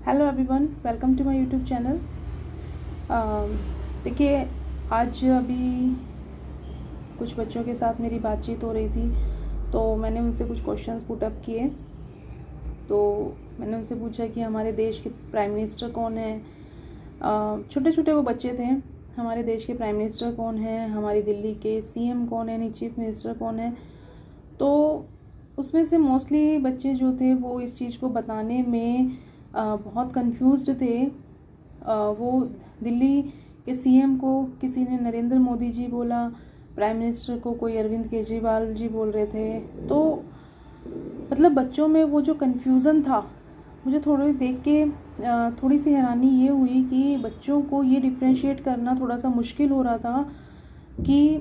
Hello everyone, welcome to my YouTube channel. देखिए, आज अभी कुछ बच्चों के साथ मेरी बातचीत हो रही थी, तो मैंने उनसे कुछ क्वेश्चंस पुट अप किए। तो मैंने उनसे पूछा कि हमारे देश के प्राइम मिनिस्टर कौन है। छोटे छोटे वो बच्चे थे। हमारे देश के प्राइम मिनिस्टर कौन है, हमारी दिल्ली के सीएम कौन है, चीफ मिनिस्टर कौन है। तो उसमें से मोस्टली बच्चे जो थे वो इस चीज़ को बताने में बहुत कंफ्यूज्ड थे। वो दिल्ली के सीएम को किसी ने नरेंद्र मोदी जी बोला, प्राइम मिनिस्टर को कोई अरविंद केजरीवाल जी बोल रहे थे। तो मतलब बच्चों में वो जो कन्फ्यूज़न था, मुझे थोड़ी देख के थोड़ी सी हैरानी ये हुई कि बच्चों को ये डिफ्रेंशिएट करना थोड़ा सा मुश्किल हो रहा था कि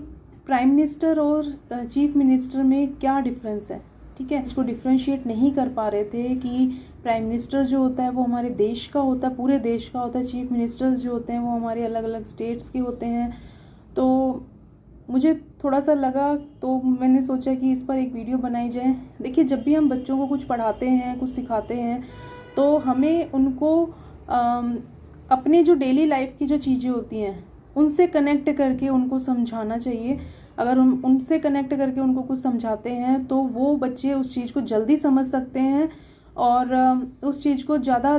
प्राइम मिनिस्टर और चीफ मिनिस्टर में क्या डिफरेंस है। ठीक है, इसको डिफ्रेंशिएट नहीं कर पा रहे थे कि प्राइम मिनिस्टर जो होता है वो हमारे देश का होता है, पूरे देश का होता है। चीफ मिनिस्टर्स जो होते हैं वो हमारे अलग अलग स्टेट्स के होते हैं। तो मुझे थोड़ा सा लगा, तो मैंने सोचा कि इस पर एक वीडियो बनाई जाए। देखिए, जब भी हम बच्चों को कुछ पढ़ाते हैं, कुछ सिखाते हैं, तो हमें उनको अपने जो डेली लाइफ की जो चीज़ें होती हैं उनसे कनेक्ट करके उनको समझाना चाहिए। अगर हम उनसे कनेक्ट करके उनको कुछ समझाते हैं तो वो बच्चे उस चीज़ को जल्दी समझ सकते हैं और उस चीज़ को ज़्यादा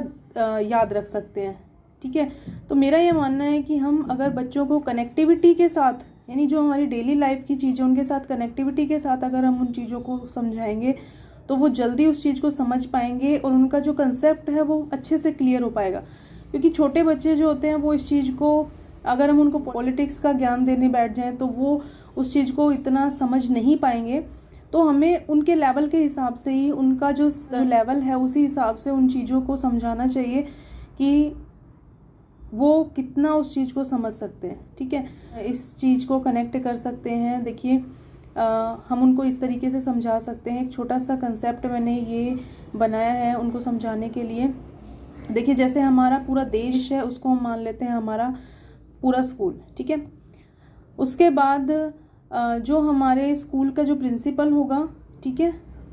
याद रख सकते हैं। ठीक है, तो मेरा ये मानना है कि हम अगर बच्चों को कनेक्टिविटी के साथ, यानी जो हमारी डेली लाइफ की चीज़ें उनके साथ कनेक्टिविटी के साथ अगर हम उन चीज़ों को समझाएंगे तो वो जल्दी उस चीज़ को समझ पाएंगे और उनका जो कंसेप्ट है वो अच्छे से क्लियर हो पाएगा। क्योंकि छोटे बच्चे जो होते हैं वो इस चीज़ को, अगर हम उनको पॉलिटिक्स का ज्ञान देने बैठ जाएं तो वो उस चीज़ को इतना समझ नहीं पाएंगे। तो हमें उनके लेवल के हिसाब से ही, उनका जो लेवल है उसी हिसाब से उन चीज़ों को समझाना चाहिए कि वो कितना उस चीज़ को समझ सकते हैं। ठीक है, इस चीज़ को कनेक्ट कर सकते हैं। देखिए, हम उनको इस तरीके से समझा सकते हैं। एक छोटा सा कंसेप्ट मैंने ये बनाया है उनको समझाने के लिए। देखिए, जैसे हमारा पूरा देश है, उसको हम मान लेते हैं हमारा पूरा स्कूल। ठीक है, उसके बाद जो हमारे स्कूल का जो प्रिंसिपल होगा, ठीक है,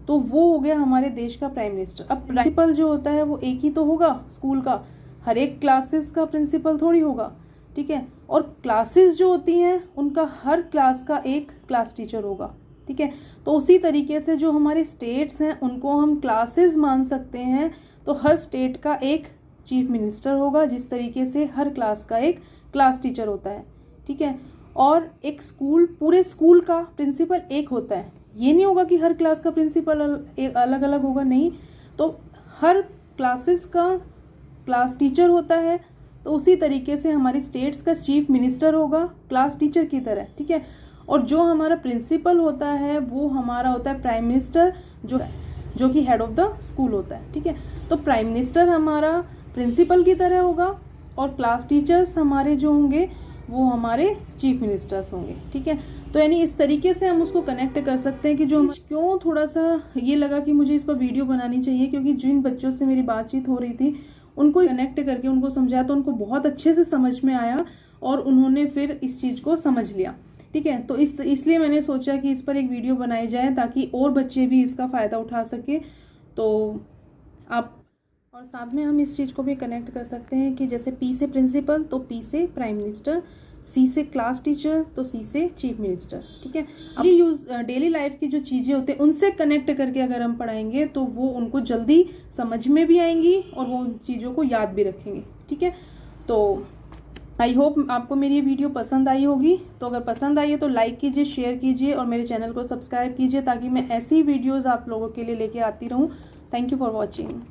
तो वो हो गया हमारे देश का प्राइम मिनिस्टर। अब प्रिंसिपल जो होता है वो एक ही तो होगा स्कूल का, हर एक क्लासेस का प्रिंसिपल थोड़ी होगा। ठीक है, और क्लासेस जो होती हैं उनका हर क्लास का एक क्लास टीचर होगा। ठीक है, तो उसी तरीके से जो हमारे स्टेट्स हैं उनको हम क्लासेस मान सकते हैं। तो हर स्टेट का एक चीफ मिनिस्टर होगा, जिस तरीके से हर क्लास का एक क्लास टीचर होता है। ठीक है, और एक स्कूल, पूरे स्कूल का प्रिंसिपल एक होता है। ये नहीं होगा कि हर क्लास का प्रिंसिपल अलग अलग होगा, नहीं। तो हर क्लासेस का क्लास टीचर होता है। तो उसी तरीके से हमारी स्टेट्स का चीफ मिनिस्टर होगा क्लास टीचर की तरह। ठीक है, और जो हमारा प्रिंसिपल होता है वो हमारा होता है प्राइम मिनिस्टर, जो कि हेड ऑफ द स्कूल होता है। ठीक है, तो प्राइम मिनिस्टर हमारा प्रिंसिपल की तरह होगा और क्लास टीचर्स हमारे जो होंगे वो हमारे चीफ मिनिस्टर्स होंगे। ठीक है, तो यानी इस तरीके से हम उसको कनेक्ट कर सकते हैं कि जो क्यों थोड़ा सा ये लगा कि मुझे इस पर वीडियो बनानी चाहिए, क्योंकि जिन बच्चों से मेरी बातचीत हो रही थी उनको कनेक्ट करके उनको समझाया तो उनको बहुत अच्छे से समझ में आया और उन्होंने फिर इस चीज़ को समझ लिया। ठीक है, तो इसलिए मैंने सोचा कि इस पर एक वीडियो बनाई जाए ताकि और बच्चे भी इसका फ़ायदा उठा सके। तो आप, और साथ में हम इस चीज़ को भी कनेक्ट कर सकते हैं कि जैसे पी से प्रिंसिपल तो पी से प्राइम मिनिस्टर, सी से क्लास टीचर तो सी से चीफ मिनिस्टर। ठीक है, अब ये डेली लाइफ की जो चीज़ें होते हैं उनसे कनेक्ट करके अगर हम पढ़ाएंगे तो वो उनको जल्दी समझ में भी आएंगी और वो उन चीज़ों को याद भी रखेंगे। ठीक है, तो आई होप आपको मेरी ये वीडियो पसंद आई होगी। तो अगर पसंद आई है तो लाइक कीजिए, शेयर कीजिए और मेरे चैनल को सब्सक्राइब कीजिए ताकि मैं ऐसी वीडियोज़ आप लोगों के लिए लेके आती रहूँ। Thank you for watching.